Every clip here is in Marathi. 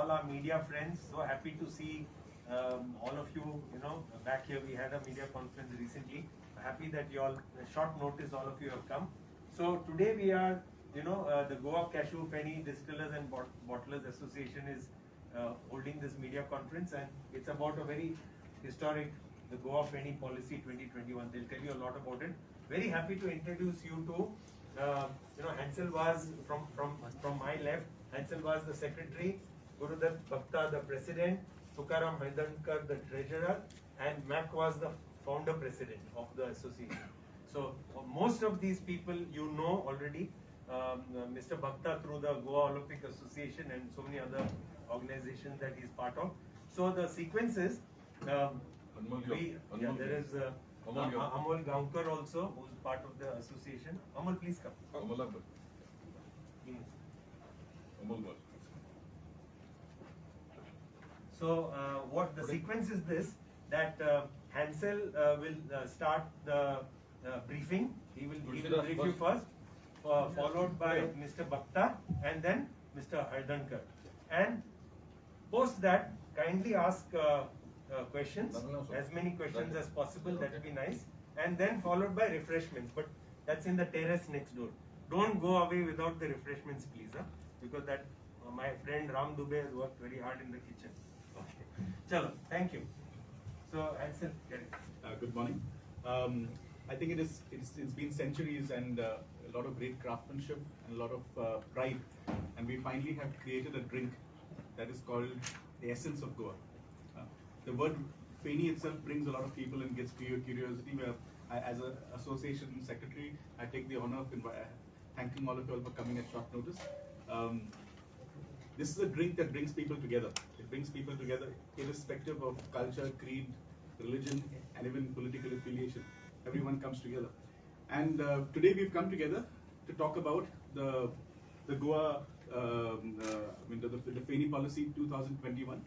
all our media friends. So happy to see all of you, back here. We had a media conference recently. Happy that you all, short notice, all of you have come. So today we are, the Goa Cashew Penny Distillers and Bottlers Association is holding this media conference, and it's about a very historic, the Goa Penny Policy 2021. They'll tell you a lot about it. Very happy to introduce you to, Hansel Vaz from my left. Hansel Vaz, the secretary, Gurudat Bhakta, the president, Tukaram Haidankar, the treasurer, and Mac was the founder president of the association. So most of these people you know already. Mr. Bhakta through the Goa Olympic Association and so many other organizations that he's part of. So the sequence is, there is Amol Gaonkar also, who's part of the association. Amol, please come. So what the sequence is this, that Hansel will start the briefing. He will brief you first, followed by Mr. Bhakta and then Mr. Haidankar. And post that, kindly ask questions, as many questions as possible, that will be nice. And then followed by refreshments, but that's in the terrace next door. Don't go away without the refreshments, please, because that my friend Ram Dubey has worked very hard in the kitchen. Okay. Chalo, thank you. So, Hansel, get it. Good morning. I think it's been centuries and a lot of great craftsmanship and a lot of pride, and we finally have created a drink that is called the essence of Goa. The word Feni itself brings a lot of people and gets curiosity. Where as an association secretary, I take the honor of thanking all of you all for coming at short notice. This is a drink that brings people together. It brings people together irrespective of culture, creed, religion, and even political affiliation. Everyone comes together. And today we've come together to talk about the Goa, the Feni Policy 2021.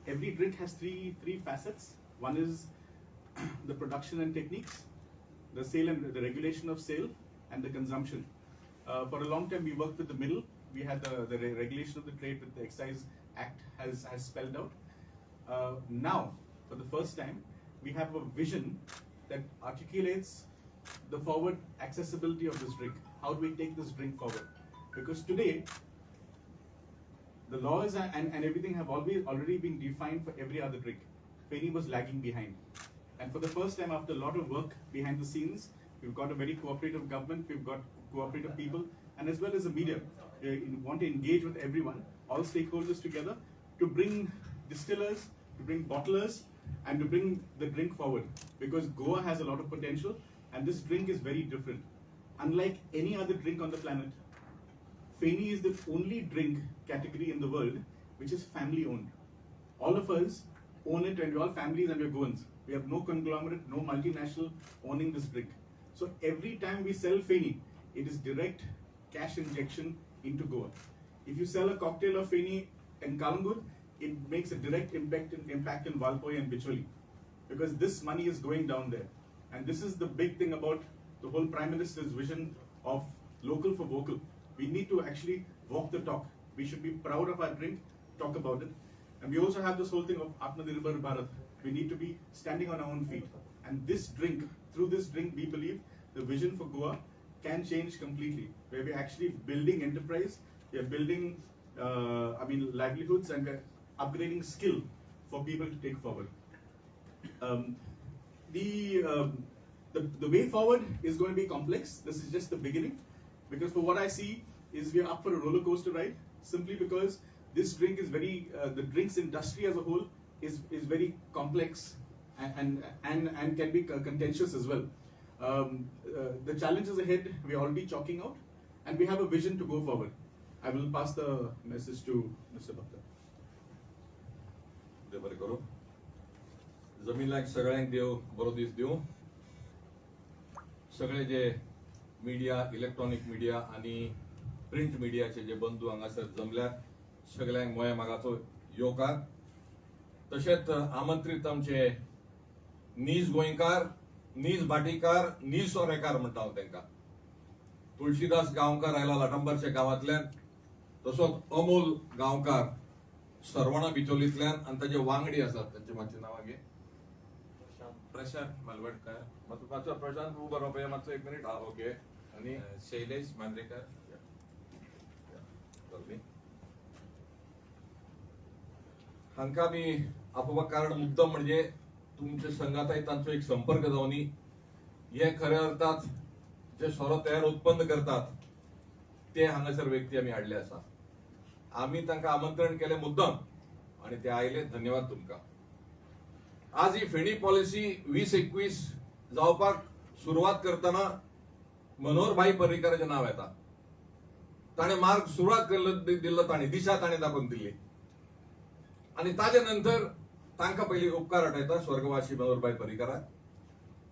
Every drink has three facets. One is the production and techniques, the sale and the regulation of sale, and the consumption. For a long time we worked with the middle. We had the regulation of the trade with the Excise Act has spelled out. Now, for the first time, we have a vision that articulates the forward accessibility of this drink. How do we take this drink forward? Because today, the laws and everything have already been defined for every other drink. Feni was lagging behind. And for the first time, after a lot of work behind the scenes, we've got a very cooperative government, we've got cooperative people, and as well as the media. We want to engage with everyone, all stakeholders together, to bring distillers, to bring bottlers, and to bring the drink forward. Because Goa has a lot of potential, and this drink is very different. Unlike any other drink on the planet, Feni is the only drink category in the world which is family owned. All of us own it, and we're all families and we're Goans. We have no conglomerate, no multinational owning this drink. So every time we sell Feni, it is direct cash injection into Goa. If you sell a cocktail of Feni in Kalangut, it makes a direct impact in Valpoi and Bicholi, because this money is going down there. And this is the big thing about the whole Prime Minister's vision of local for vocal. We need to actually walk the talk. We should be proud of our drink, talk about it. And we also have this whole thing of Atmanirbhar Bharat. We need to be standing on our own feet. And this drink, through this drink, we believe the vision for Goa can change completely. Where we're actually building enterprise, we're building livelihoods, and we're upgrading skill for people to take forward. The way forward is going to be complex. This is just the beginning, because for what I see is we are up for a roller coaster ride, simply because this drink is very, the drinks industry as a whole is very complex and can be contentious as well. The challenges ahead we are already chalking out, and we have a vision to go forward. I will pass the message to Mr. Bhakta. देव बरें करूं. जमीलाक सगळ्यांक देव बरो दीस दिवं. सगळे जे मिडिया, इलेक्ट्रॉनिक मिडिया आणि प्रिंट मिडियाचे जे बंधू हांगासर जमल्यात, सगळ्यांक मोया मागाचो येवकार. तशेंच आमंत्रीत आमचे नीज गोंयकार, नीज भाटीकार, नीज सोरेकार म्हणटा हांव तांकां. तुळशीदास गांवकार आयला लाटंबरच्या गांवांतल्यान, तसोच अमोल गांवकार सरवणा बिचोलींतल्यान आनी ताजे वांगडी आसात तांचे मातशें नांवां घे. प्रशांत मालवडकर, मातसो प्रशांत उबो राव पळय मातसो एक मिनिट. हा ओके. आनी शैलेश मांद्रेकर, हांकां आमी आपोवपाक कारण मुद्दम म्हणजे तुमच्या संघाताय तांचो एक संपर्क जावनी. हे खऱ्या अर्थात जे सोरो तयार उत्पन्न करतात ते हांगासर व्यक्ती आमी हाडले आसा. आमी तांकां आमंत्रण केलें मुद्दम आनी ते आयले. धन्यवाद तुमकां. आज ही फेणी पॉलिसी 20-21 जावपाक सुरवात करतना मनोहरभाई पर्रीकाराचें नांव येता. ताणें मार्ग सुरवात दिल्लो ताणें, दिशा ताणें दाखोवन दिल्ली. आनी ताजे नंतर तांकां पयलीं उपकार आठयता स्वर्गवासी मनोहरभाई पर्रीकाराक.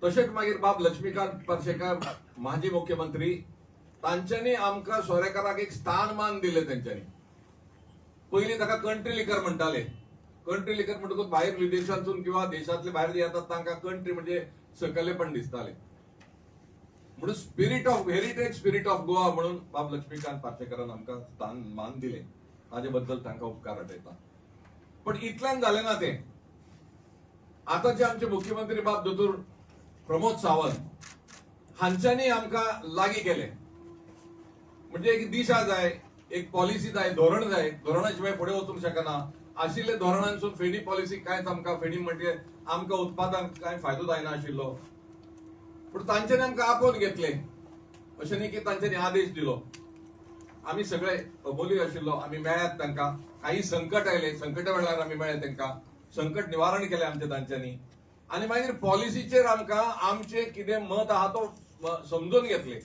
तशेंच मागीर बाब लक्ष्मीकांत पार्सेकर माजी मुख्यमंत्री, तांच्यांनी आमकां सोरेकाराक एक स्थानमान दिलें. तेंच्यांनी पयलीं ताका कंट्री लिकर म्हणटाले. कंट्री लिकर म्हणटकूच भायर विदेशांतून किंवा देशांतले भायर जे येतात तांकां कंट्री म्हणजे सकयलेपण दिसतालें. म्हणून spirit of heritage, spirit of Goa म्हणून बाब लक्ष्मीकांत पार्सेकरान आमकां स्थानमान दिलें. ताजे बद्दल तांकां उपकार आठयता. पण इतल्यान जालें ना तें. आतांचे आमचे मुख्यमंत्री बाब दोतोर प्रमोद सावंत हांच्यांनी आमकां लागीं केलें. म्हणजे एक दिशा जाय, एक पॉलिसी जाय, धोरण जाय. धोरणा शिवाय फुडें वचूंक शकना. आशिल्ले धोरणांसून फेणी पॉलिसी कांयच आमकां फेणी म्हणजे आमकां उत्पादन कांय फायदो जायना आशिल्लो. पूण तांच्यांनी आमकां आपोवन घेतले. अशें न्ही की तांच्यांनी आदेश दिलो. आमी सगळे अबोली आशिल्लो, आमी मेळ्ळ्यात तांकां. काही संकट आयले, संकटा वेळार आमी मेळ्ळे तांकां. संकट निवारण केलें आमचें तांच्यांनी. आनी मागीर पॉलिसीचेर आमकां आमचें कितें मत आहा तो समजून घेतले.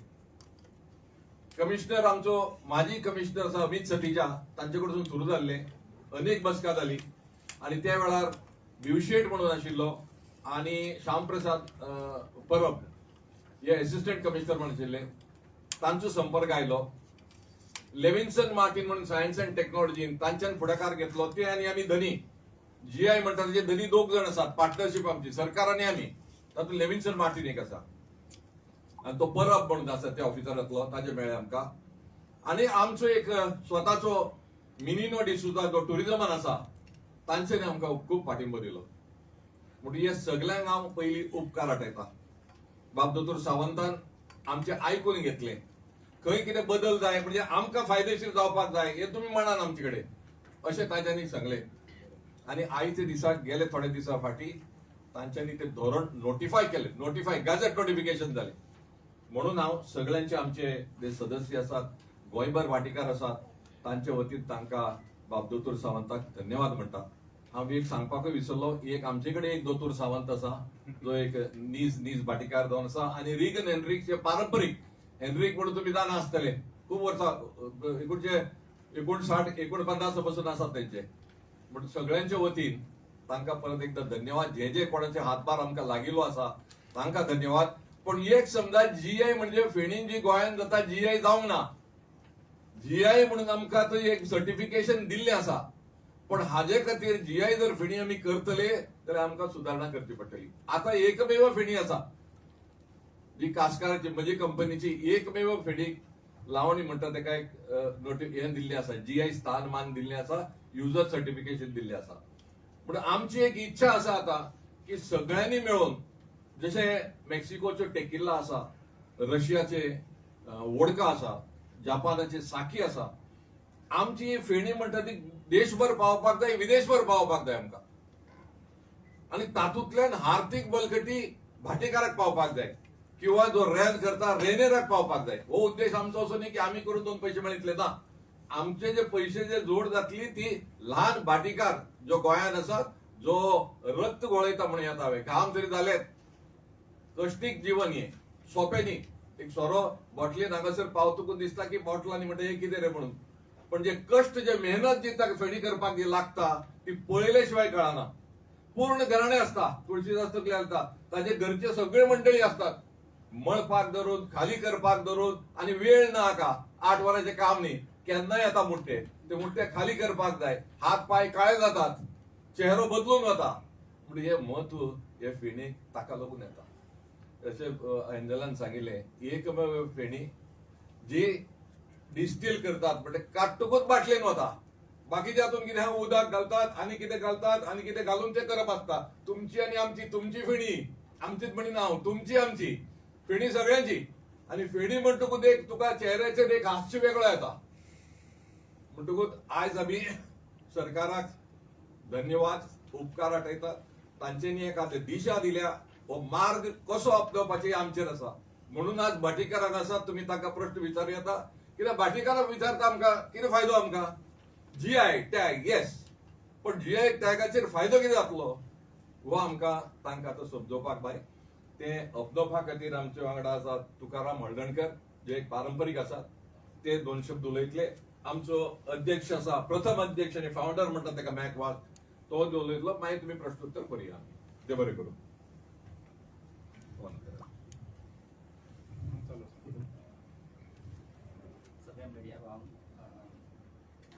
कमिशनर आमचो माजी कमिशनर आसा अमित सतीजा, तांचे कडसून सुरू जाल्ले. अनेक बसका जाली आनी त्या वेळार भिवशेट म्हणून आशिल्लो आनी श्याम प्रसाद परब हे असिस्टंट कमिशनर म्हणून आशिल्ले. तांचो संपर्क आयलो. लेविन्सन मार्टिन म्हणून सायन्स अँड टेक्नॉलॉजीन तांच्यान फुडाकार घेतलो. ते आनी आमी धनी GI म्हणटा ताचे धनी 2 जण आसात. पार्टनरशीप आमची, सरकार आनी आमी. तातूंत लेविन्सन मार्टिन एक आसा आनी तो परब म्हणून आसा त्या ऑफिसरांतलो. ताजे मेळ्ळे आमकां. आनी आमचो एक स्वताचो मिनिनो डिसुजा जो टुरिजमान आसा, तांच्यांनी आमकां खूब पाठिंबो दिलो. म्हणून हे सगळ्यांक हांव पयलीं उपकार आठयता. बाब दोतोर सावंतान आमचे आयकून घेतले. खंय कितें बदल जाय म्हणजे आमकां फायदेशीर जावपाक जाय हे तुमी म्हणान आमचे कडेन अशें तांच्यांनी सांगलें. आनी आयचे दिसाक गेले थोडे दिसा फाटीं तांच्यांनी तें धोरण नोटिफाय केलें. गॅझेट नोटिफिकेशन जालें. म्हणून हांव सगळ्यांचे आमचे जे सदस्य आसात, गोंयभर वांटेकार आसात, तांचे वतीन तांकां बाब दोतोर सावंताक धन्यवाद म्हणटा. हांव एक सांगपाकूय विसरलो, एक आमचे कडेन एक दोतोर सावंत आसा जो एक नीज भाटीकार जावन आसा. आनी रिगन हेनरीकचे पारंपरीक हेनरीक म्हणून तुमी जाणा आसतले. खूब वर्सां 1959 पासून आसात तेंचे. म्हणून सगळ्यांच्या वतीन तांकां परत एकदा धन्यवाद. जे कोणाचे हातभार आमकां लागिल्लो आसा तांकां धन्यवाद. पण एक समजा GI म्हणजे फेणीन जी गोंयांत जाता GI जावंक ना. GI म्हणून आमकां थंय एक सर्टिफिकेशन दिल्लें आसा. पण हाजे खातीर GI जर फेणी आमी करतले जाल्यार आमकां सुदारणा करची पडटली. आतां एकमेव फेणी आसा जी कास्काराची म्हजी कंपनीची एकमेव फेणी लावणी म्हणटा तेका एक हें दिल्लें आसा. GI स्थानमान दिल्लें आसा. युजर सर्टिफिकेशन दिल्लें आसा. म्हणून आमची एक इच्छा आसा आतां की सगळ्यांनी मेळून जशें मेक्सिकोच्यो टेकिल्ला आसा, रशियाचे वोडका आसा, जपानाचे साकी आसा, आमची फेणी म्हणटा ती देशभर पावपाक जाय, विदेशभर पावपाक जाय आमकां. आनी तातूंतल्यान आर्थीक बळकटी भाटेकाराक पावपाक जाय किंवा जो रेन करता रेनेराक पावपाक जाय. हो उद्देश आमचो असो न्ही की आमी करून 2 पयशे मेळटले ना. आमचे जे पयशे जे जोड जातली ती ल्हान भाटीकार जो गोंयांत आसा, जो रक्त घोळयता म्हणून येता हांवें, काम तरी जालेत, कश्टीक जीवन हे सोंपें न्ही. एक सोरो बॉटलीन हांगासर पावतकूच दिसता की बॉटलांनी म्हणटा हे कितें रे म्हणून. पण जे कश्ट जे मेहनत जी ताका फेणी करपाक जी लागता ती पळयले शिवाय कळना. पूर्ण घराणें आसता, तुळशीदास तकले आसता, ताजे घरचे सगळे मंडळी आसतात. मळपाक धरून, खाली करपाक धरून आनी वेळ ना हाका. 8 वरांचें काम न्ही. केन्नाय येता मुठ्ठे. ते मुठ्ठे खाली करपाक जाय. हात पाय काळे जातात, चेहरो बदलून वता. म्हणून हे म्हत्व हे फेणीक ताका लागून येता. अशें एंजलान सांगिल्लें, एकमेव फेणी जी डिस्टील करतात म्हणजे काडटकूच बाटलेन वता. बाकीचे हातून कितें उदक घालतात आनी कितें घालतात आनी कितें घालून ते करप आसता. तुमची आनी आमची, तुमची फेणी आमचीच म्हणी ना, तुमची आमची फेणी सगळ्यांची. आणि फेणी म्हणटकूच एक तुका चेहऱ्याचेर एक हास्य वेगळो येता. म्हणटकूच आयज आमी सरकाराक धन्यवाद, उपकार आठयतात. तांच्यांनी एक आतां दिशा दिल्या, हो मार्ग कसो अपनावपाचें आमचेर आसा. म्हणून आज भाटीकाराक आसा, तुमी ताका प्रश्न विचारूं येता. कित्याक भाटीकाराक विचारता आमकां कितें फायदो आमकां, GI टॅग येस, पण GI टॅगाचेर फायदो कितें जातलो हो आमकां तांकां आतां समजोवपाक जाय. ते अपनावपा खातीर आमचे वांगडा आसात तुकाराम हळदणकर, जे एक पारंपरीक आसात. ते 2 शब्द उलयतले. आमचो अध्यक्ष आसा, प्रथम अध्यक्ष आनी फावंडर म्हणटा ताका मॅकवास, तो उलयतलो. मागीर तुमी प्रश्नोत्तर करुया. देव बरें करूं. सगळ्या मीडिया भाव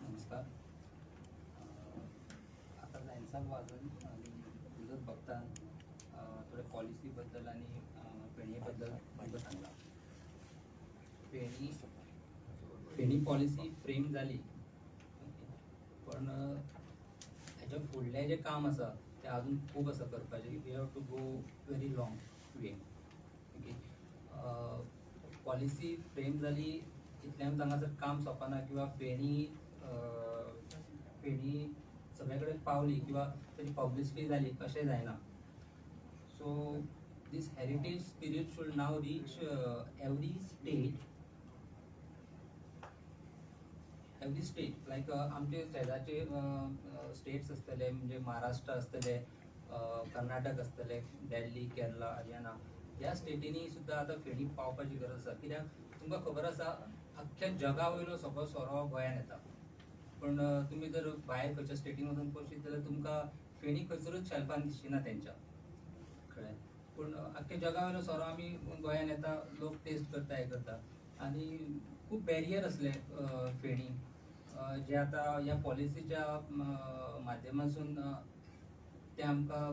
नमस्कार. आता जायचं वाजून उलट बघता थोड्या पॉलिसीबद्दल आणि पेणीबद्दल माहिती सांगला. पेणी पॉलिसी फ्रेम झाली, पण ह्याच्या फुडलें जें काम आसा तें अजून खूब आसा करपाचें. We have to go very long way. Policy frame जाली इतल्यान हांगासर काम सोंपना, किंवा फेणी सगळे कडेन पावली किंवा तेची पब्लिसिटी जाली अशें जायना. So this heritage spirit should now reach every state like आमचे शेजारचे स्टेट्स आसतले, म्हणजे महाराष्ट्र आसतले, कर्नाटक आसतले, दिल्ली, केरला, हरियाणा, ह्या स्टेटींनी सुद्दां आतां फेणी पावपाची गरज आसा. कित्याक तुमकां खबर आसा अख्ख्या जगा वयलो सगळो सोरो गोंयांत येता, पण तुमी जर भायर खंयच्या स्टेटीन वचून पळयशीत जाल्यार तुमकां फेणी खंयसरूच शेल्फान दिसचिना तेंच्या कळ्ळें. पूण अख्ख्या जगा वयलो सोरो आमी गोंयांत येता, लोक टेस्ट करता, हें करता. आनी खूब बॅरियर आसले फेणी, जे आतां ह्या पॉलिसीच्या माध्यमांतसून ते आमकां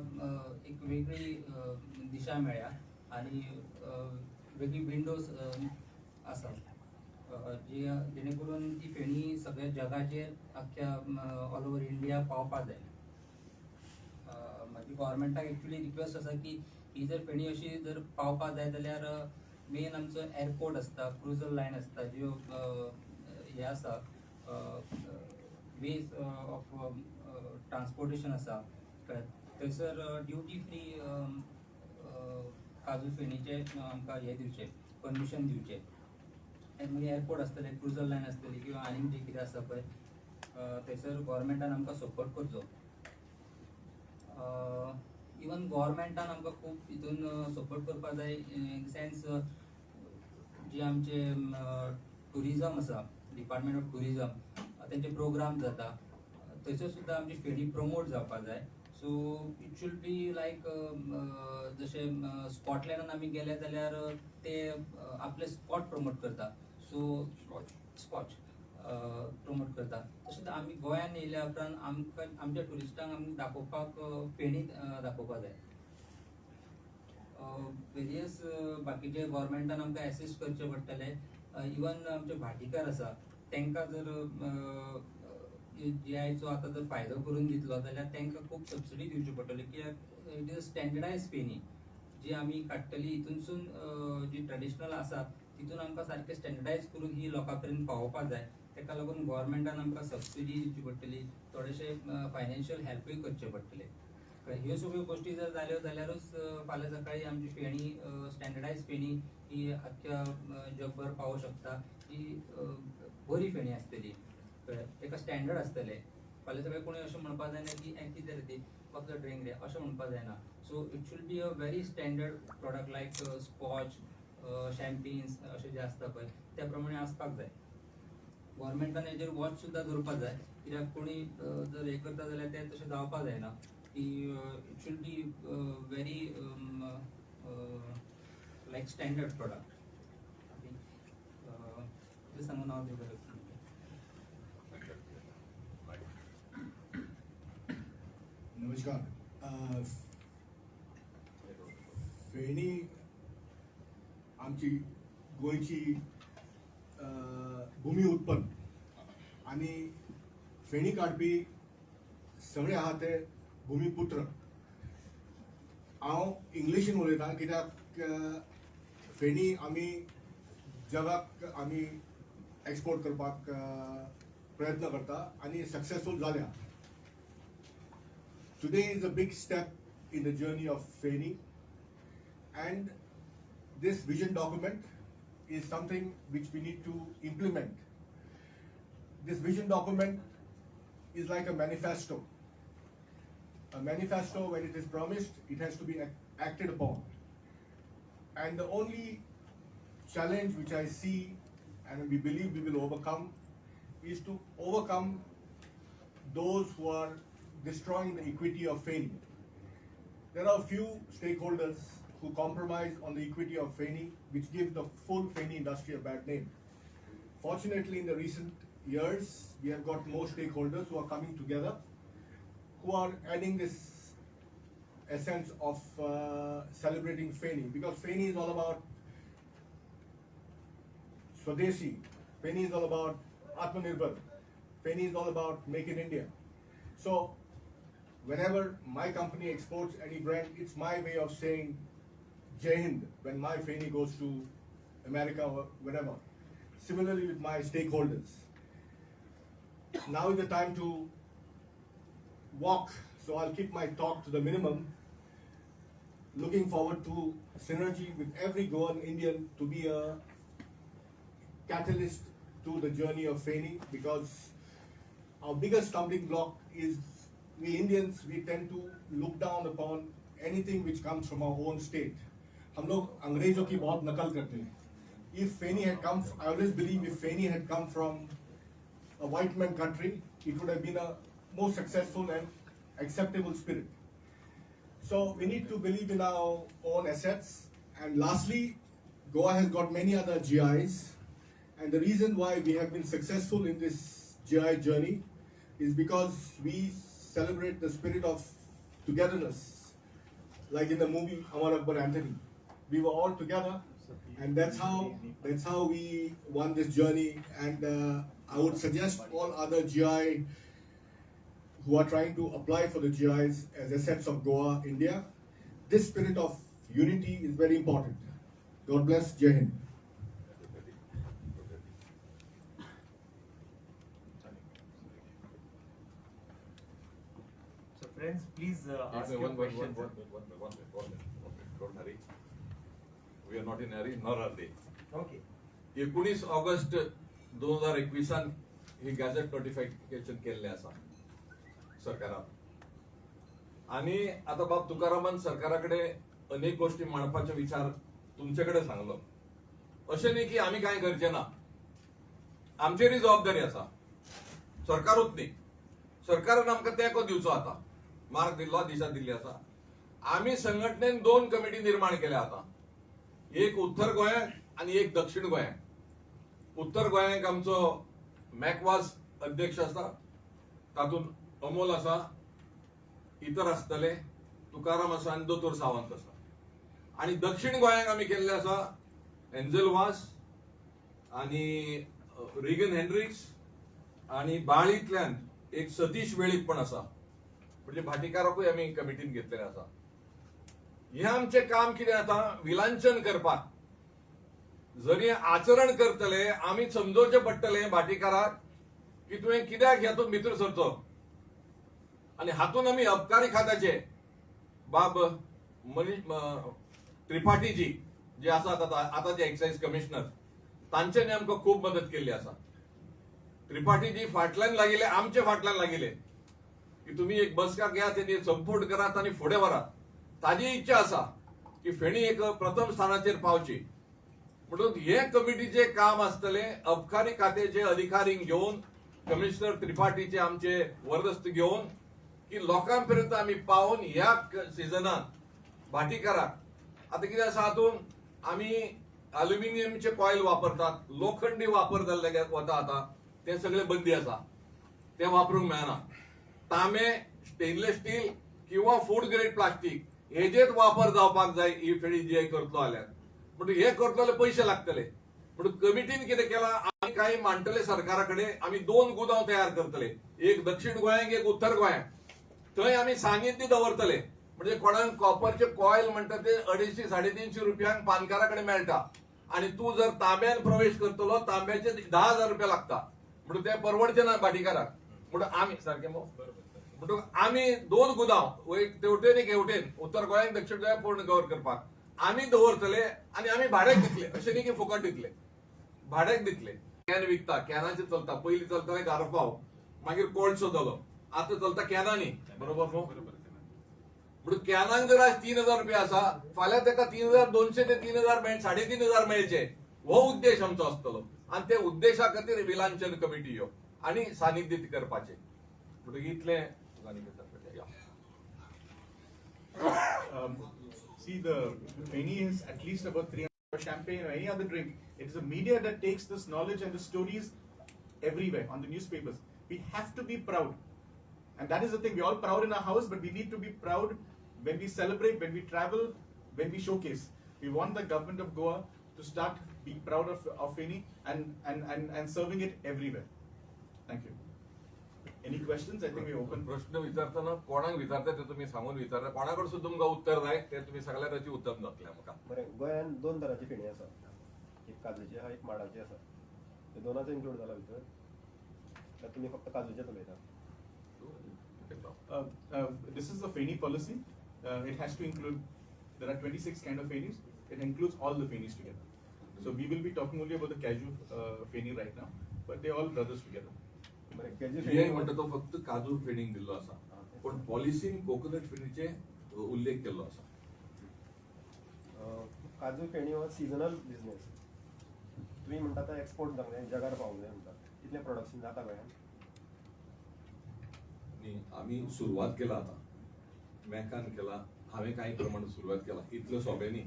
एक वेगळी दिशा मेळ्ळ्या आनी वेगळी विंडोज आसा, जेणे करून ती फेणी सगळ्या जगाचेर अख्ख्या ऑल ओव्हर इंडिया पावपा जाय. म्हाजी गव्हर्मेंटाक एक्चुली रिक्वेस्ट आसा की ही जर फेणी अशी जर पावपा जाय जाल्यार मेन आमचो एअरपोर्ट आसता, क्रुजर लायन आसता, ज्यो हे आसा वेज ऑफ ट्रान्सपोर्टेशन आसा, थंयसर ड्युटी फ्री काजू फेणीचे आमकां हे दिवचे, परमिशन दिवचे. मागीर एअरपोर्ट आसतले, क्रुजर लायन आसतली, किंवा आनीक जे कितें आसा पळय थंयसर गव्हर्मेंटान आमकां सपोर्ट करचो. इवन गव्हर्मेंटान आमकां खूब हितून सपोर्ट करपा जाय, इन द सेन्स जे आमचे टुरिजम आसा, डिपार्टमेंट ऑफ टुरिजम, तेंचे प्रोग्राम जाता, थंयसर सुद्दां आमची फेणी प्रमोट जावपाक जाय. So it should be like जशें स्कॉटलँडान आमी गेले जाल्यार ते आपले स्पॉट प्रमोट करता, सो स्कॉच प्रमोट करता. तशेंच आमी गोंयान येयल्या उपरांत आमकां आमच्या टुरिस्टांक आमी दाखोवपाक फेणी दाखोवपाक जाय. वेरियस बाकीचे गव्हर्मेंटान आमकां एसिस्ट करचे पडटले. इवन आमचे भाटीकार आसा तांकां जर GIचो आतां जर फायदो करून दितलो जाल्यार तांकां खूब सबसिडी दिवची पडटली, कित्याक इट इज स्टँडर्डायज फेणी जी आमी काडटली. हितूनसून जी ट्रेडिशनल आसा तितून आमकां सारकें स्टँडर्डायज करून ही लोकां पर्यंत पावोवपाक जाय. ताका लागून गव्हर्मेंटान आमकां सबसिडी दिवची पडटली, थोडेशे फायनान्शियल हेल्पूय करचे पडटले. ह्यो सगळ्यो गोश्टी जर जाल्यो जाल्यारूच फाल्यां सकाळी आमची फेणी स्टँडर्डायज फेणी ही अख्ख्या जगभर पावूं शकता. ही बरी फेणी आसतली, एका स्टँडर्ड आसतले. फाल्यां सकाळी कोणी अशें म्हणपाक जायना की कितें रे ती फक्त ड्रिंक रे अशें म्हणपाक जायना. So it should be a very standard product like scotch, champagnes अशें जे आसता पळय त्या प्रमाणे आसपाक जाय. गव्हर्मेंटान हेजेर वॉच सुद्दां दवरपाक जाय, कित्याक कोणी जर हें करता जाल्यार तें तशें जावपाक जायना. की it should be very like standard product. ते सांगून हांव देव नमस्कार. फेणी आमची गोंयची भूमी उत्पन्न आणि फेणी काढपी सगळे आहा ते भूमिपुत्र. हांव इंग्लिशीन उलयतां कित्याक फेणी आमी जगाक आमी एक्सपोर्ट करपाक प्रयत्न करता आनी सक्सेसफूल जाल्या. Today is a big step in the journey of Feni, and this vision document is something which we need to implement. This vision document is like a manifesto. A manifesto, when it is promised, it has to be acted upon. And the only challenge which I see and we believe we will overcome is to overcome those who are destroying the equity of Feni. There are a few stakeholders who compromise on the equity of Feni, which give the full Feni industry a bad name. Fortunately, in the recent years, we have got more stakeholders who are coming together, who are adding this essence of celebrating Feni, because Feni is all about Swadeshi. Feni is all about Atmanirbhar. Feni is all about Make in India. So, whenever my company exports any brand, it's my way of saying Jai Hind when my Feni goes to America or wherever. Similarly with my stakeholders. Now is the time to walk, so I'll keep my talk to the minimum. Looking forward to synergy with every Goan Indian to be a catalyst to the journey of Feni, because our biggest stumbling block is we Indians, we tend to look down upon anything which comes from our own state. हम लोग अंग्रेजों की बहुत नकल करते हैं. If Feni had come, I always believe if Feni had come from a white man country, it would have been a more successful and acceptable spirit. So we need to believe in our own assets. And lastly, Goa has got many other GIs, and the reason why we have been successful in this GI journey is because we celebrate the spirit of togetherness. Like in the movie Amar Akbar Anthony, we were all together, and that's how we won this journey. And I would suggest all other GI who are trying to apply for the GIs as assets of Goa, India, this spirit of unity is very important. God bless. Jai Hind. So friends, please ask your One questions. minute. Don't hurry. We are not in hurry, nor are they. Okay. 19 August 2021 he gadget notification केल्लें आसा सरकारान. आणि आता बाब तुकारामान सरकाराकडे अनेक गोष्टी मांडपाचे विचार तुमच्याकडे सांगलो. अशें न्ही की आमी कांय करचें ना. आमचेरय जबाबदारी आसा. सरकारूच न्ही, सरकारान आमकां तेंको दिवचो आता. मार्क दिल्लो, दिशा दिल्ली आसा. आमी संघटनेन 2 कमिटी निर्माण केल्या आता. एक उत्तर गोंयांत आणि एक दक्षिण गोंयांत. उत्तर गोंयांत आमचो मॅकवास अध्यक्ष आसा, तातूंत अमोल आसा, इतर आसतले, तुकाराम आसा आणि दोतोर सावंत आसा. आणि दक्षिण गोंयांत आमी केल्ले आसा एंजल वास आणि रिगन हेनरिक्स आणि बाळींतल्यान एक सतीश वेळीप पण आसा. म्हणजे भाटीकाराकूय आमी कमिटीन घेतलेले आसा. हे आमचे काम कितें आता विलांचन करपाक. जरी आचरण करतले आमी समजोवचे पडटले भाटीकाराक की तुवें कित्याक हातूंत भितर सरचो. आणि हातून आमी अबकारी खात्याचे बाब त्रिपाठीजी जे आसात आता जे एक्साइज कमिशनर, तांच्यांनी आमकां खूब मदत केल्ली आसा. त्रिपाठीजी फाटल्यान लागिले, आमचे फाटल्यान लागिले की तुम्ही एक बसका घेयात आणि सपोर्ट करात आणि फुडें व्हरात. ताजी इच्छा आसा की फेणी एक प्रथम स्थानाचेर पावची. म्हणून हे कमिटीचे काम आसतले अबकारी खात्याचे अधिकारींक घेवन, कमिशनर त्रिपाठीचे आमचे वरदस्त घेवन की लोकांपर्यंत आमी पावून ह्या सिजनात भाटीकाराक आता कितें आसा हातून आमी अल्युमिनियमचे कॉयल वापरतात, लोखंडी वापर जाल्ले वता आता ते सगळे बंदी आसा, ते वापरूंक मेळना. तांबे, स्टेनलेस स्टील किंवा फूड ग्रेड प्लास्टीक हेजेच वापर जावपाक जाय ही फेणी जी करतलो जाल्यार. म्हणून हे करतले पयशे लागतले. म्हणून कमिटीन कितें केला आमी काही मांडटले सरकाराकडे आमी 2 गुदांव तयार करतले एक दक्षिण गोंयांक एक उत्तर गोंयांक थंय आमी सान्निध्य दवरतले म्हणजे कोणाक कॉपरचे कॉयल म्हणटा ते 250-350 रुपयांक पानकाराकडे मेळटा आणि तू जर तांब्यान प्रवेश करतलो तांब्याचे 10,000 रुपया लागता म्हणून ते परवडचे ना भाटीकाराक म्हणून आमी सारखे म्हणून आमी 2 गुदांव एक तेवटेन एक हेवटेन उत्तर गोंयांक दक्षिण गोंयांक पूर्ण कव्हर करपाक आमी दवरतले आणि आमी भाड्याक दितले अशें न्ही की फुकट दितले भाड्याक दितले कॅन विकता कॅनाचे चलता पयलीं चलताले गारफाव मागीर कोळसो जालो आता चलता कॅनांनी बरोबर न्हू म्हणून कॅनांक जर आज 3,000 रुपया आसा फाल्यां ताका 3,200 ते 3,000 3,500 मेळचे हो उद्देश आमचो आसतलो आणि ते उद्देशा खातीर विलांचन कमिटी ह्यो आणि सानिध्य करपाचे म्हणून इतले See, the Penny is at least about 300 champagne or any other drink. It is a media that takes this knowledge and the stories everywhere on the newspapers. We have to be proud. And that is the thing. We're all proud in our house, but we need to be proud when we celebrate, when we travel, when we showcase. We want the government of Goa to start being proud of Penny and serving it everywhere. Thank you. Any questions? I think we open. प्रश्न विचारताना कोणाक विचारता ते तुम्ही सांगून विचारता कोणाकडसून तुमकां उत्तर जाय ते तुम्ही सगळ्या ताची उत्तर जातले म्हाका बरें गोंयांत 2 तरांची फेणी आसा एक काजूची आसा एक माडाची आसा ते दोनाचो इन्क्लूड जाला भितर काय तुमी फक्त काजूचेच उलयता This is the Penny policy. It has to include. There are 26 kind of Pennies. It includes all the Pennies together. So we will be talking only about the cashew Penny right now, but they're all brothers together. बरें काजू जीआय म्हणटा तो फक्त काजू फेणीक दिल्लो आसा पण पॉलिसीन कोकोनट फेणीचे उल्लेख केल्लो आसा काजू फेणी हो सिजनल बिझनेस तुमी म्हणटा तो एक्सपोर्ट जावंक जाय जगार पावूंक जाय म्हणटा इतलें प्रोडक्शन जाता गोंयांत आणि आम्ही सुरुवात केला आता मॅकान केला हांवें काही प्रमाणात सुरुवात केला इतलो सोंपें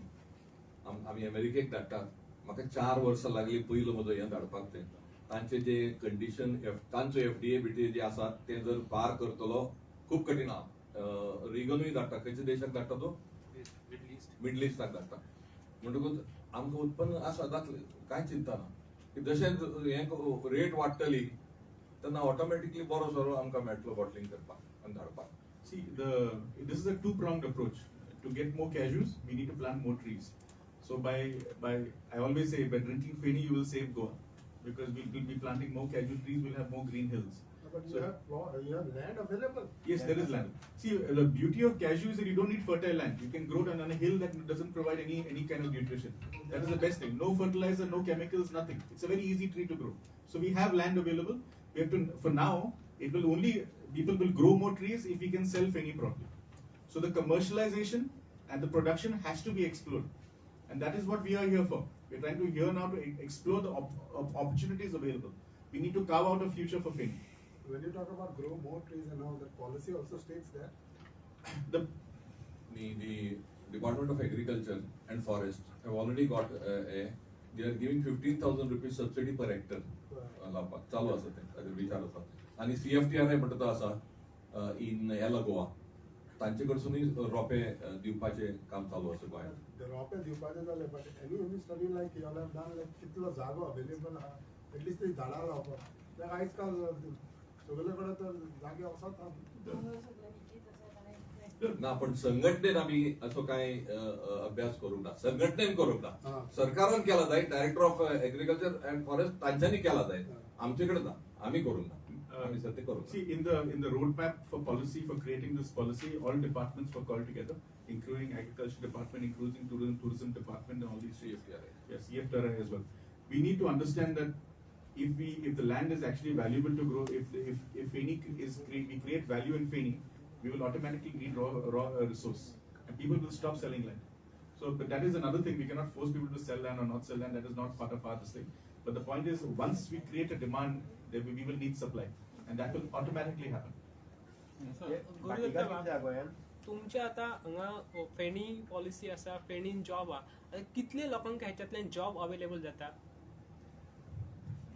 आम्ही अमेरिकेक धाडटात म्हाका 4 वर्सां लागली पयलो म्हजो हें धाडपाक ते तांचे जे कंडिशन तांचो FDA बिटी जे आसा ते जर पार करतलो खूप कठीण आहा रिगनूय धाडटा खंयच्या देशाक धाडटा तो मिडल इस्टाक धाडटा म्हणटकूच आमकां उत्पन्न आसा जातलें कांय चिंता ना की जशें हें रेट वाडटली तेन्ना ऑटोमॅटिकली बरो सोरो आमकां मेळटलो बॉटलिंग करपाक आनी धाडपाक See, this is a two-pronged approach. To get more cashews, we need to plant more trees. So I always say, by drinking Penny, you will save Goa, because we will be planting more cashew trees. We'll have more green hills. But So- you have land available. Yes, there is land. See, the beauty of cashew is that you don't need fertile land. You can grow it on a hill that doesn't provide any kind of nutrition. That is the best thing. No fertilizer, no chemicals, nothing. It's a very easy tree to grow. So we have land available. We have to, for now, it will only, people will grow more trees if we can sell Penny properly. So the commercialization and the production has to be explored. And that is what we are here for. We're trying to here now to explore the opportunities available. We need to carve out a future for Penny. When you talk about grow more trees and all, that policy also states that. The the Department of Agriculture and Forest have already got they are giving 15,000 rupees subsidy per hectare लावपाक चालू आसा ते ताजेर विचार आसा आणि CFTR म्हणटा तो आसा इन येला गोवा तांचे कडसूनय रोपे दिवपाचे काम चालू आसा गोंयांत The rope दिवपाचे जाले, but any study like you all have done, like कितलो जागो available आहा, at least ती झाडां लावपाक. त्या आयज काल सगळे कडेन तर जागे आसात. ना पण संघटनेन आम्ही असो काय अभ्यास करूंक ना संघटनेन करूंक हा. ना सरकारान केला जाय director of agriculture and forest तांच्यांनी केला जाय आमचे कडेन ना आम्ही करूंक ना आम्ही सध्या करूंक See, in the roadmap for policy, for creating this policy, all departments were called together, including agriculture department, including tourism department, and all these. CFTRA. Yes, CFTRA as well. We need to understand that if the land is actually valuable to grow, if Penny we create value in Penny, we will automatically need raw resource, and people will stop selling land. So, but that is another thing. We cannot force people to sell land or not sell land. That is not part of our this thing. But the point is, once we create a demand, then we will need supply, and that will automatically happen. Bhatikar कितले आहा गोंयांत तुमचे आता हांगा फेणी पॉलिसी आसा फेणीन जॉब आहा कितले लोकांक ह्याच्यातल्यान जॉब अवेलेबल जाता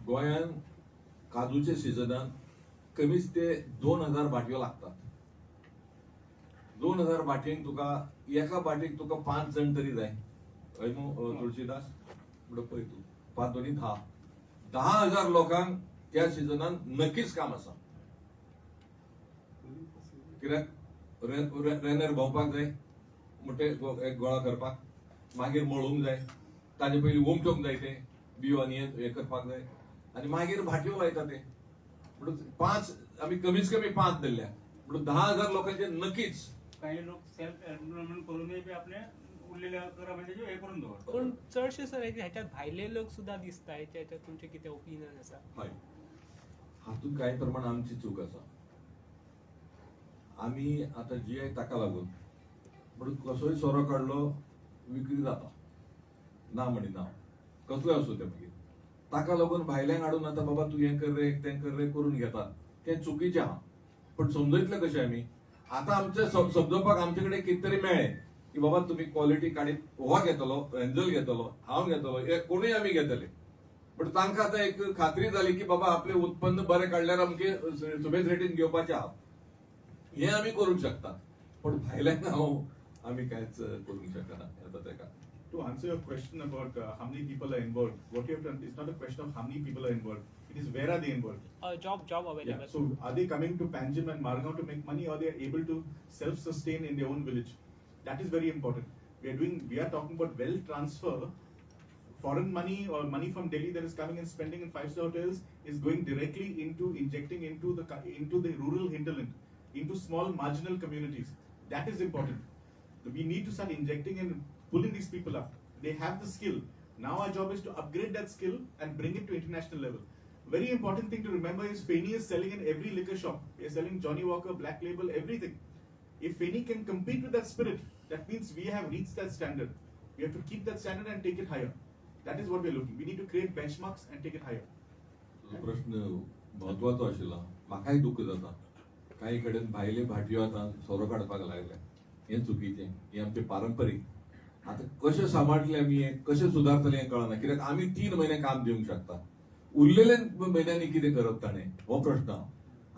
गोंयांत काजूच्या सिजनात कमीच ते 2,000 बाटयो लागतात 2,000 बाटयेक तुका एका बाटयेक तुका 5 जण तरी जाय हय न्हू तुळशीदास म्हणून पळय तूं पाच दोन्ही 10,000 लोकांक त्या सिजनान नक्कीच काम आसा. कित्याक रेनर भोंवपाक जाय, मुठे एक गोळा करपाक, मागीर मळूंक जाय, ताजे पयलीं उमटोवंक जाय ते बियो आनी हे करपाक जाय, आनी मागीर भाटयो लायता ते. म्हणून 5 आमी कमीच कमी 5 धरल्या, म्हणून 10,000 लोकांचे नक्कीच. काही लोक सेल्फ एम्प्लॉयमेंट करूनय बी आपले उरलेल्या म्हणजे हे करून दवरतात. पण चडशे सर ह्याच्यात भायले लोक सुद्धा दिसता, ह्याच्यात तुमचे कितें ओपिनियन आसा? हय, हातूंत कांय प्रमाण आमची चूक आसा. आमी आतां GI ताका लागून म्हणून कसोय सोरो काडलो विक्री जाता, ना म्हणिना, कसलोय आसूं ते मागीर. ताका लागून भायल्यांक हाडून आतां बाबा तूं हें कर रे तें कर रे करून घेतात, तें चुकीचें आहा. पण समजयतले कशें आमी? आतां आमचे समजोवपाक आमचे कडेन कितें तरी मेळ्ळें की बाबा तुमी क्वॉलिटी काडीत, हो घेतलो, एंजल घेतलो, हांव घेतलो, हे कोणूय आमी घेतले. पण तांकां आतां एक खात्री जाली की बाबा आपलें उत्पन्न बरें काडल्यार आमगे सुबेज रेटीन घेवपाचें आहा, हें आमी करूंक शकता. पण भायल्यांक आमी कांयच करूंक शकना आतां तेका. To answer your question about how many people are involved, what you have done is not a question of how many people are involved. It is where are they involved? Job available. Yeah. So are they coming to Panjim and Margao to make money, or they are able to self-sustain in their own village? That is very important. We are talking about wealth transfer. Foreign money or money from Delhi that is coming and spending in 5-star hotels is going directly into injecting into the rural hinterland, into small marginal communities. That is important. We need to start injecting and pulling these people up. They have the skill. Now our job is to upgrade that skill and bring it to international level. Very important thing to remember is Feni is selling in every liquor shop. We are selling Johnny Walker, Black Label, everything. If Feni can compete with that spirit, that means we have reached that standard. We have to keep that standard and take it higher. That is what we are looking. We need to create benchmarks and take it higher. प्रश्न महत्वाचो आशिल्लो. म्हाकाय दुःख जाता. काही कडेन भायले भाटयो आतां सोरो काडपाक लागल्या. हें चुकीचें. हें आमचें पारंपरीक. आता कशें सांबाळटले आमी हें, कशें सुदारतलें हें कळना. कित्याक आमी 3 म्हयने काम दिवंक शकता. उरलेले म्हयन्यांनी कितें करप ताणें, हो प्रश्न.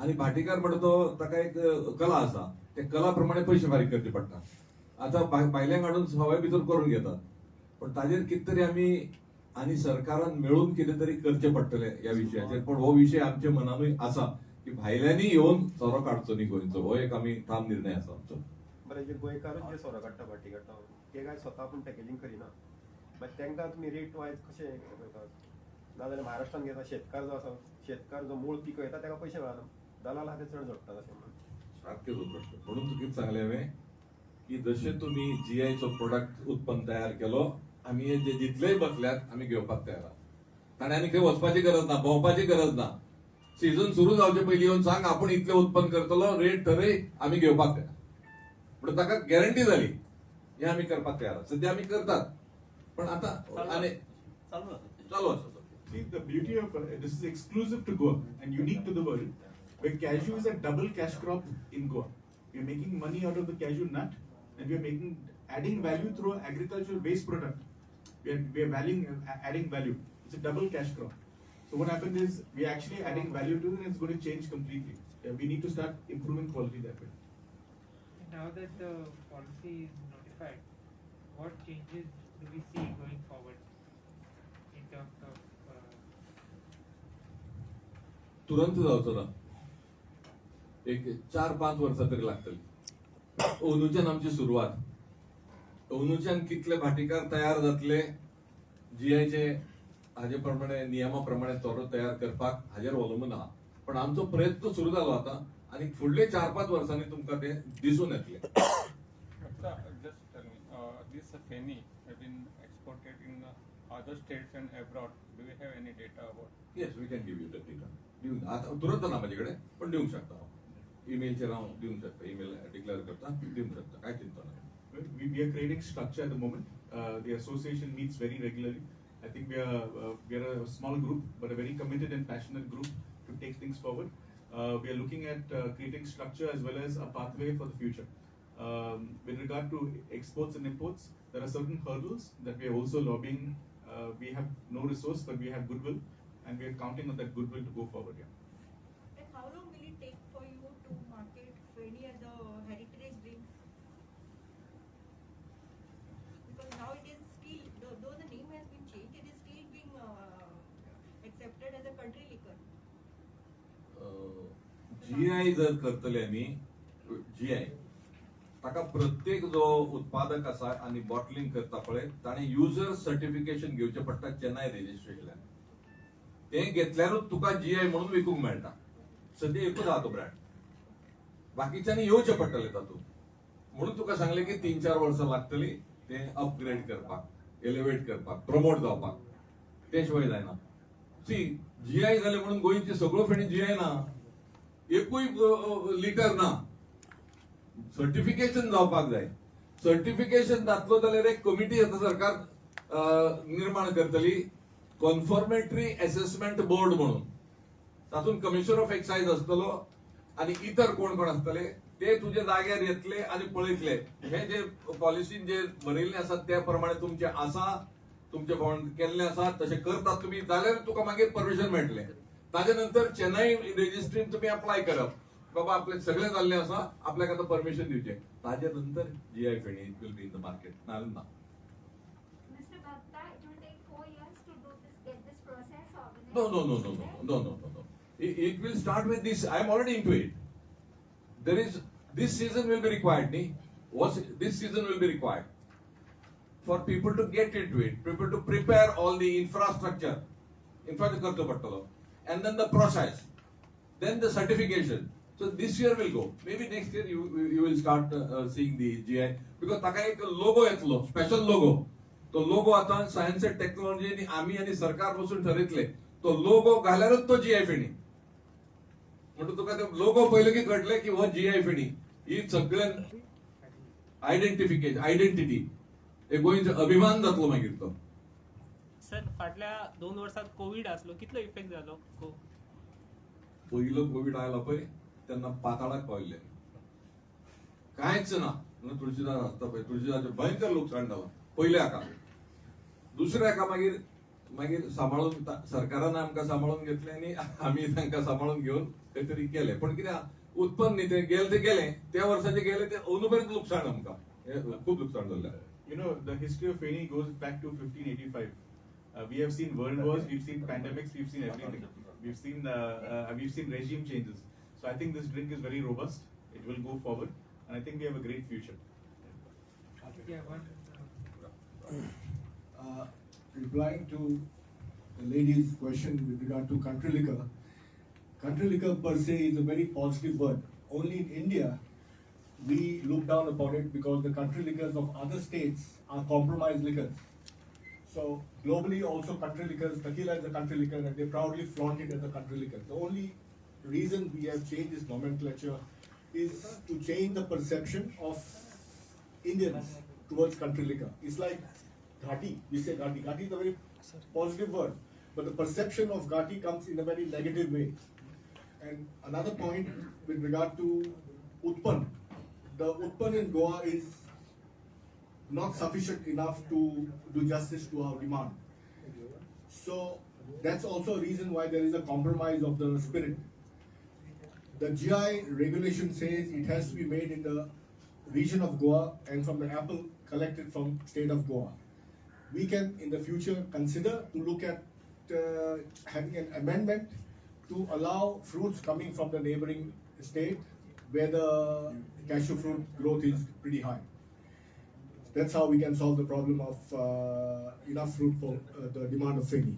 आनी भाटीकार म्हणटा तो ताका एक कला आसा, त्या कला प्रमाणे पयशे फारीक करचे पडटा. आतां भायल्यांक हाडून सवाय भितर करून घेतात. पण ताजेर कितें तरी आमी आनी सरकारान मेळून कितें तरी करचें पडटलें ह्या विशयाचेर. पण हो विशय आमच्या मनानूय आसा की भायल्यांनी येवन सोरो काडचो न्ही गोंयचो. हो एक आमी ठाम निर्णय आसा आमचो. बरें, जे गोंयकारच जे सोरो काडटा, भाटी काडटा, ते काय स्वता पूण पॅकेजींग करिना. मागीर तांकां तुमी रेट वायज कशें करतात? नाजाल्यार महाराष्ट्रान घेता शेतकार जो आसा, शेतकार जो मूळ पिकयता ताका पयशे मेळना, दलाल आहा ते चड जोडटात अशें म्हणून. सारकें जो प्रश्न. म्हणून तुका सांगलें हांवें की जशें तुमी GIचो प्रोडक्ट उत्पन्न तयार केलो, आमी हे जे जितलेय बसल्यात आमी घेवपाक तयार आहा. ताणें आनी खंय वचपाची गरज ना, भोंवपाची गरज ना. सीझन सुरू जावचे पयलीं येवन सांग आपूण इतलें उत्पन्न करतलो, रेट ठरय, आमी घेवपाक तयार. म्हणून ताका गॅरंटी जाली, हे आमी करपाक तयार आहा. सद्या आमी करतात, पण आतां आनी चालू आसा. See, the beauty of this is exclusive to Goa and unique to the world, where cashew is a double cash crop in Goa. We are making money out of the cashew nut, and we are adding value through agricultural waste product. We are adding value. It's a double cash crop. So what happens is we are actually adding value to it, and it's going to change completely. We need to start improving quality that way. Now that the policy is notified, what changes do we see going forward in terms of तुरंत जावचो ना. एक 4-5 वर्सां तरी लागतली. अंदूच्यान आमची सुरवात. अंदूच्यान कितले भाटीकार तयार जातले GIचे हाजे प्रमाणे नियमा प्रमाणे सोरो तयार करपाक हाजेर अवलंबून आहा. पण आमचो प्रयत्न सुरू जालो आतां आनी फुडले 4-5 वर्सांनी तुमकां ते दिसून येतले. Just tell me, this Feni have been exported in other states and abroad. Do we have any data about? Yes, we can give you the data. आता तुरंत ना माझ्याकडे, पण देऊ शकता. ईमेलचेर हांव दिवंक शकता. ईमेल डिक्लेअर करता, दिवंक शकता. काय चिंता नाही. We are creating structure at the moment. The association meets very regularly. I think we are a small group, but a very committed and passionate group to take things forward. We are looking at creating structure as well as a pathway for the future. With regard to exports and imports, there are certain hurdles that we are also lobbying. We have no resource, but we have goodwill, and we are counting on that goodwill to go forward. Yeah. And how long will it take for you to market Feni as a heritage drink? Because now it is still, though the name has been changed, it is still being GI जर करतले आमी GI ताका प्रत्येक जो उत्पादक आसा आनी बॉटलिंग करता पळय ताणे युजर सर्टिफिकेशन घेवचें पडटा चेन्नई रेजिस्ट्रेशनान. तें घेतल्यारूच तुका GI म्हणून विकूंक मेळटा. सद्या एकूच आहा तो ब्रँड. बाकीच्यांनी येवचें पडटलें तातूंत. म्हणून तुका सांगलें की 3-4 वर्सां लागतली तें अपग्रेड करपाक, एलिवेट करपाक, प्रमोट जावपाक. ते शिवाय जायना. सी GI जालें म्हणून गोंयची सगळ्यो फेणी GI ना. एकूय लिटर ना. सर्टिफिकेशन जावपाक जाय. सर्टिफिकेशन जातलो जाल्यार एक कमिटी आतां सरकार निर्माण करतली, कन्फॉर्मेटरी असेसमेंट बोर्ड म्हणून. तातूंत कमिशनर ऑफ एक्सायज आसतलो आनी इतर कोण कोण आसतले ते तुजे जाग्यार येतले आनी पळयतले हे जे पॉलिसीन जे बरयल्लें आसा त्या प्रमाणे तुमचे आसा, तुमचे केल्ले आसा तशें करतात तुमी जाल्यार तुका मागीर परमिशन मेळटलें. ताजे नंतर चेन्नई रेजिस्ट्रीन तुमी अप्लाय करप बाबा आपले सगळें जाल्लें आसा, आपल्याक आतां परमिशन दिवचें. ताजे नंतर GI फेणी will be in the market. नाल्यार ना. Mr. Gupta, it will take 4 years to get this process organized. No. It will start with this. I am already into it. This season will be required. This season will be required for people to get into it, people to prepare all the infrastructure करचो पडटलो, and then the process, then the certification. So this year will go. Maybe next year you will start seeing the GI because ताका एक लोगो येतलो, स्पेशल लोगो. तो लोगो आता सायन्स एंड टेक्नॉलॉजी आमी आनी सरकार बसून ठरयतले. तो लोगो घाल्यारच तो GI फेणी. म्हणून तुका ते लोगो पयले की कळटले की हो GI फेणी ही सगळ्यान आयडेंटिटी एक गोंयचो अभिमान जातलो मागीर तो. सर फाटल्या 2 वर्सात कोविड आसलो, कितलो इफेक्ट जालो? पहिलो कोविड आयला पळय तेन्ना पाताळाक पावले, कांयच ना. तुळशीदास आसता पळय, तुळशीदासाचें भयंकर लुकसाण जालां पयल्या हाका. दुसऱ्या हाका मागीर सांबाळून सरकारान आमकां सांबाळून घेतलें आनी आमी तांकां सांबाळून घेवन खंय तरी केलें. पण कित्याक उत्पन्न न्ही तें गेलें त्या वर्साचें गेलें तें अनुबरेच लुकसाण आमकां. खूब लुकसाण जाल्लें. You know, the history of Feni goes back to 1585. We have seen world wars, we've seen pandemics, we've seen everything. We've seen regime changes. So I think this drink is very robust. It will go forward, and I think we have a great future. Replying to the lady's question with regard to country liquor per se is a very positive word. Only in India, we look down upon it because the country liquors of other states are compromised liquors. So globally also country liquors, tequila is a country liquor and they proudly flaunt it as a country liquor. The only reason we have changed this nomenclature is to change the perception of Indians towards country liquor. It's like Ghati, we say Ghati. Ghati is a very positive word, but the perception of Ghati comes in a very negative way. And another point with regard to Utpan. The Utpan in Goa is not sufficient enough to do justice to our demand. So that's also a reason why there is a compromise of the spirit. The GI regulation says it has to be made in the region of Goa and from the apple collected from state of Goa. We can in the future consider to look at having an amendment to allow fruits coming from the neighboring state where the cashew fruit growth is pretty high. That's how we can solve the problem of enough fruit for the demand of Feni.